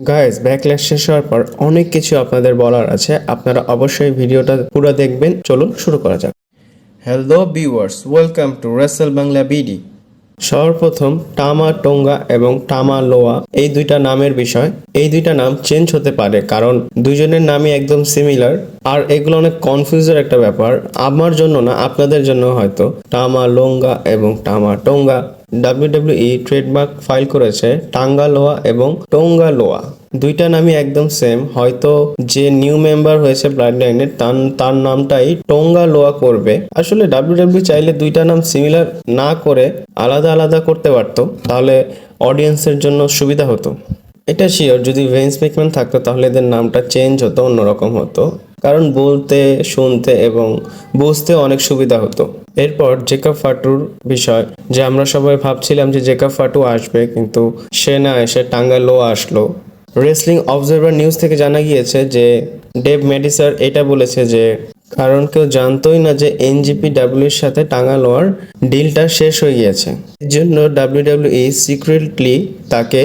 Guys, backlash শেষ হওয়ার পর অনেক কিছু আপনাদের বলার আছে। আপনারা অবশ্যই ভিডিওটা পুরো দেখবেন। চলুন শুরু করা যাক। Hello viewers, welcome to Rachel Bangla BD. সর্বপ্রথম টামা টোঙ্গা এবং টামা লোয়া এই দুইটা নামের বিষয়। এই দুইটা নাম চেঞ্জ হতে পারে কারণ দুইজনের নামই একদম সিমিলার, আর এগুলো অনেক কনফিউজের একটা ব্যাপার। আমার জন্য না, আপনাদের জন্য হয়তো। টামা লোঙ্গা এবং টামা টোঙ্গা ডাব্লিউডাব্লিউই ট্রেডমার্ক ফাইল করেছে টাঙ্গা লোয়া এবং টোঙ্গা লোয়া। দুইটা নামই একদম সেম। হয়তো যে নিউ মেম্বার হয়েছে ব্লাড লাইনের তার নামটাই টোঙ্গা লোয়া করবে। আসলে ডাব্লিউডাব্লিউ চাইলে দুইটা নাম সিমিলার না করে আলাদা আলাদা করতে পারতো, তাহলে অডিয়েন্সের জন্য সুবিধা হতো। এটা শিওর, যদি ভেন্স ম্যাকম্যান থাকতো তাহলে এদের নামটা চেঞ্জ হতো, অন্যরকম হতো, কারণ বলতে, শুনতে এবং বুঝতে অনেক সুবিধা হতো। এরপর জেকব ফাটুর বিষয়, যে আমরা সবাই ভাবছিলাম যে জেকব ফাটু আসবে, কিন্তু সে না এসে টাঙ্গা লোয়া আসলো। রেসলিং অবজারভার নিউজ থেকে জানা গিয়েছে যে ডেভ মেডিসার এটা বলেছে যে কারণ কেউ জানতোই না যে এনজিপিডব্লিউর সাথে টাঙ্গা লোয়ার ডিলটা শেষ হয়ে গিয়েছে। এর জন্য ডাব্লিউডাব্লিউই সিক্রেটলি তাকে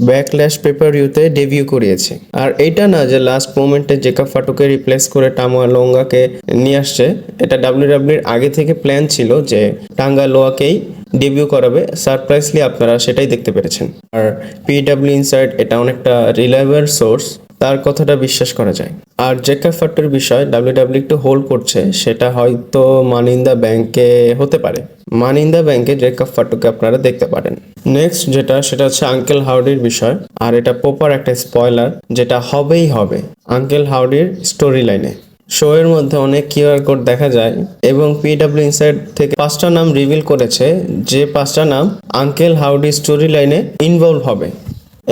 ব্যাকল্যাশ পেপার-ভিউতে ডেবিউ করিয়েছে। আর এটা না যে লাস্ট মোমেন্টে জেকব ফাটুকে রিপ্লেস করে টামা লোঙ্গাকে নিয়ে আসছে, এটা ডাব্লিউডাব্লিউর আগে থেকে প্ল্যান ছিল যে টাঙ্গা লোয়াকেই ডেবিউ করাবে। সারপ্রাইজলি আপনারা সেটাই দেখতে পেরেছেন। আর পিডব্লিউ ইনসাইড এটা অনেকটা রিলায়েবল সোর্স, তার কথাটা বিশ্বাস করা যায়। আর জেকব ফাটুর বিষয় ডাব্লিউডাব্লিউ একটু হোল্ড করছে, সেটা হয়তো মানি ইন দ্য ব্যাংকে হতে পারে। মানি ইন দ্য ব্যাংকে জেকব ফাটুকে আপনারা দেখতে পারেন। নেক্সট সেটা হচ্ছে আঙ্কেল হাউডির বিষয়। আর এটা প্রপার একটা স্পয়লার, যেটা হবেই হবে আঙ্কেল হাউডির স্টোরি লাইনে। শো এর মধ্যে অনেক কিউআর কোড দেখা যায় এবং পিডব্লিউ ইনসাইড থেকে 5টা নাম রিভিল করেছে, যে 5টা নাম আঙ্কেল হাউডি স্টোরি লাইনে ইনভলভ হবে।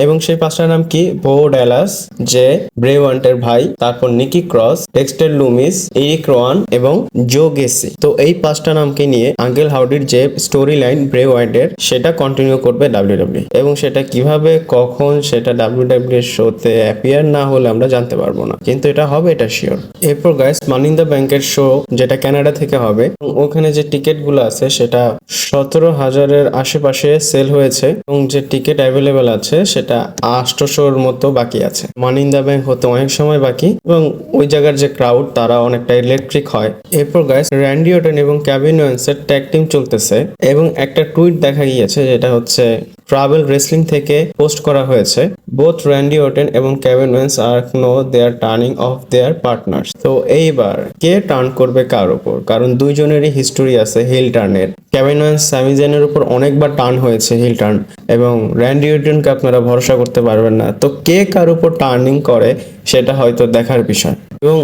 এবং সেই 5টা নাম কি? বো ড্যালাস, যে ব্রে ওয়ান্টের ভাই, তারপর Nikki Cross, Dexter Lumis, Erick Rowan এবং জো গেসি। তো এই 5টা নামকে নিয়ে আঙ্কেল হাউডির যে স্টোরি লাইন ব্রে ওয়ান্টের, সেটা কন্টিনিউ করবে ডাব্লিউডাব্লিউ। এবং সেটা কিভাবে, কখন, সেটা ডাব্লিউডাব্লিউ শোতে অ্যাপিয়ার না হলে আমরা জানতে পারবো না, কিন্তু এটা হবে, এটা শিওর। এরপর গাইস, মানি ইন দ্য ব্যাংকের শো যেটা কানাডা থেকে হবে, ওখানে যে টিকিটগুলো আছে সেটা 17,000-এর আশেপাশে সেল হয়েছে এবং যে টিকিট অ্যাভেলেবেল আছে সেটা 800-র মতো বাকি আছে। মানি ইন দ্য ব্যাংক হতে অনেক সময় বাকি এবং ওই জায়গার যে ক্রাউড তারা অনেকটা ইলেকট্রিক হয়। এরপর গাইস, র্যান্ডি অর্টন এবং কেভিন ওয়েন্সের ট্যাগ টিম চলতেছে এবং একটা টুইট দেখা গিয়েছে, যেটা হচ্ছে ট্রাভেল রেসলিং থেকে পোস্ট করা হয়েছে। বোথ র্যান্ডি অর্টন এবং Kevin Owens are no their turning off their partners. তো এইবার কে টার্ন করবে কার উপর? কারণ দুইজনেরই হিস্টোরি আছে হিল টার্নের। কেভিন ওয়েন্স স্যামি জানের উপর অনেকবার টার্ন হয়েছে হিল টার্ন, এবং র্যান্ডি অর্টনকে আপনারা ভরসা করতে পারবেন না। তো কে কার উপর টার্নিং করে সেটা হয়তো দেখার বিষয়। এবং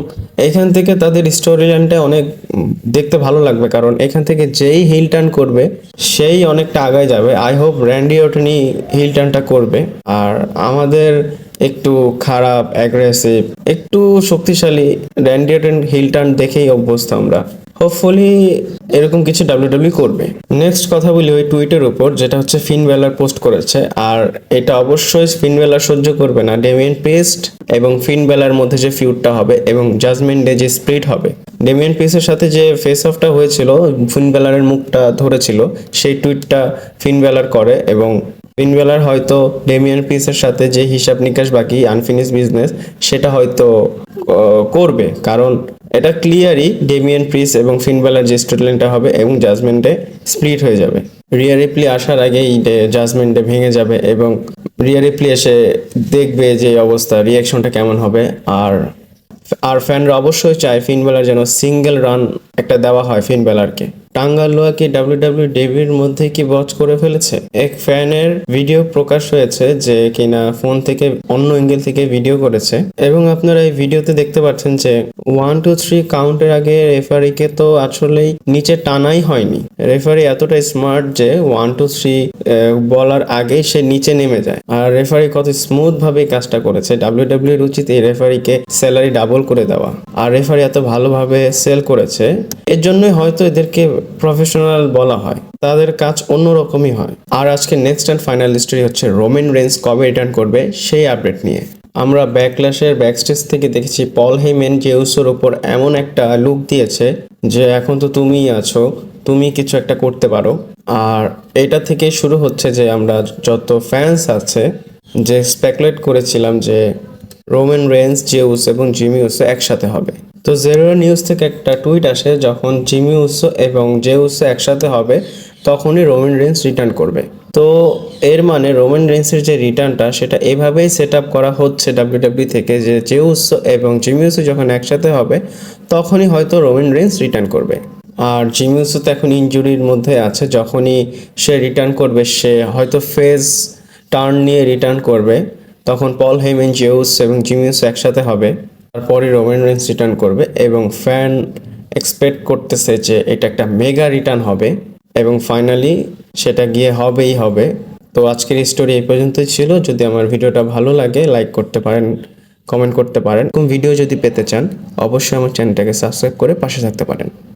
এখান থেকে তাদের স্টোরি লাইনটা অনেক দেখতে ভালো লাগবে, কারণ এখান থেকে যেই হিল টার্ন করবে সেই অনেকটা আগায় যাবে। আই হোপ র্যান্ডি অর্টনই হিল টার্নটা করবে। আর আমাদের একটু খারাপ, অ্যাগ্রেসিভ, একটু শক্তিশালী র্যান্ডি অর্টন হিল টার্ন দেখেই অভ্যস্ত আমরা। হোপফুলি এরকম কিছু ডাব্লিউডাব্লিউ করবে। নেক্সট কথা বলি ওই টুইটের উপর, যেটা হচ্ছে ফিন বেলার পোস্ট করেছে। আর এটা অবশ্যই ফিন বেলার সহ্য করবে না। ডেমিয়ান প্রিস্ট এবং ফিন বেলার মধ্যে যে ফিউডটা হবে এবং জাজমেন্ট ডে যে স্প্লিট হবে, ডেমিয়ান প্রিস্টের সাথে যে ফেস অফটা হয়েছিল, ফিন বেলারের মুখটা ধরেছিল, সেই টুইটটা ফিন বেলার করে। এবং ফিন বেলার হয়তো ডেমিয়ান প্রিস্টের সাথে যে হিসাব নিকাশ বাকি, আনফিনিশ বিজনেস, সেটা হয়তো করবে, কারণ এটা ক্লিয়ারই ডেমিয়ান প্রিস্ট এবং ফিন বেলার যে স্টোরিলাইনটা হবে এবং জাজমেন্টে স্প্লিট হয়ে যাবে। রিয়া রিপ্লি আসার আগেই জাজমেন্টে ভেঙে যাবে এবং রিয়া রিপ্লি এসে দেখবে যে অবস্থা, রিয়াকশনটা কেমন হবে। আর ফ্যানরা অবশ্যই চায় ফিন বেলার যেন সিঙ্গেল রান একটা দেওয়া হয় ফিন বেলারকে। টাঙ্গা লোয়া কি ডাব্লিউডাব্লিউ ডেবির মধ্যে কি বচ করে ফেলেছে? এক ফ্যানের ভিডিও প্রকাশ হয়েছে যে কিনা ফোন থেকে অন্য অ্যাঙ্গেল থেকে ভিডিও করেছে, এবং আপনারা এই ভিডিওতে দেখতে পাচ্ছেন যে 1 2 3 কাউন্টের আগে রেফারিকে তো আসলেই নিচে টানাই হয়নি। রেফারি এতটা স্মার্ট যে 1 2 3 বলার আগেই সে নিচে নেমে যায়। আর রেফারি কত স্মুথ ভাবে কাজটা করেছে। ডাব্লিউডাব্লিউ এর উচিত এই রেফারিকে স্যালারি ডাবল করে দেওয়া। আর রেফারি এত ভালোভাবে সেল করেছে, এর জন্যই হয়তো এদেরকে প্রফেশনাল বলা হয়, তাদের কাজ অন্যরকমই হয়। আর আজকে নেক্সট অ্যান্ড ফাইনাল স্টোরি হচ্ছে রোমান রেন্স কবে রিটার্ন করবে সেই আপডেট নিয়ে। আমরা ব্যাকল্যাশের ব্যাকস্টেজ থেকে দেখেছি পল হেইম্যান জেউসের উপর এমন একটা লুক দিয়েছে যে এখন তো তুমিই আছো, তুমি কিছু একটা করতে পারো। আর এটা থেকে শুরু হচ্ছে যে আমরা যত ফ্যান্স আছে যে স্পেকুলেট করেছিলাম যে রোমান রেন্স, জেউস এবং জিমি উসো একসাথে হবে। তো জেরো নিউজ থেকে একটা টুইট আসে, যখন জিমি উসো এবং জেউসো একসাথে হবে তখনই রোমান রেন্স রিটার্ন করবে। তো এর মানে রোমান রেন্সের যে রিটার্নটা সেটা এভাবেই সেট আপ করা হচ্ছে ডাব্লিউডাব্লিউ থেকে, যে জেউসো এবং জিমি উসো যখন একসাথে হবে তখনই হয়তো রোমান রেন্স রিটার্ন করবে। আর জিমি উসো তো এখন ইনজুরির মধ্যে আছে, যখনই সে রিটার্ন করবে সে হয়তো ফেজ টার্ন নিয়ে রিটার্ন করবে, তখন পল হেইম্যান, জেউস এবং জিমি উসো একসাথে হবে, তারপরে রোমান রেন্স রিটার্ন করবে এবং ফ্যান এক্সপেক্ট করতেছে যে এটা একটা মেগা রিটার্ন হবে এবং ফাইনালি সেটা গিয়ে হবেই হবে। তো আজকের স্টোরি এই পর্যন্তই ছিল। যদি আমার ভিডিওটা ভালো লাগে লাইক করতে পারেন, কমেন্ট করতে পারেন। কোন ভিডিও যদি পেতে চান অবশ্যই আমার চ্যানেলটাকে সাবস্ক্রাইব করে পাশে থাকতে পারেন।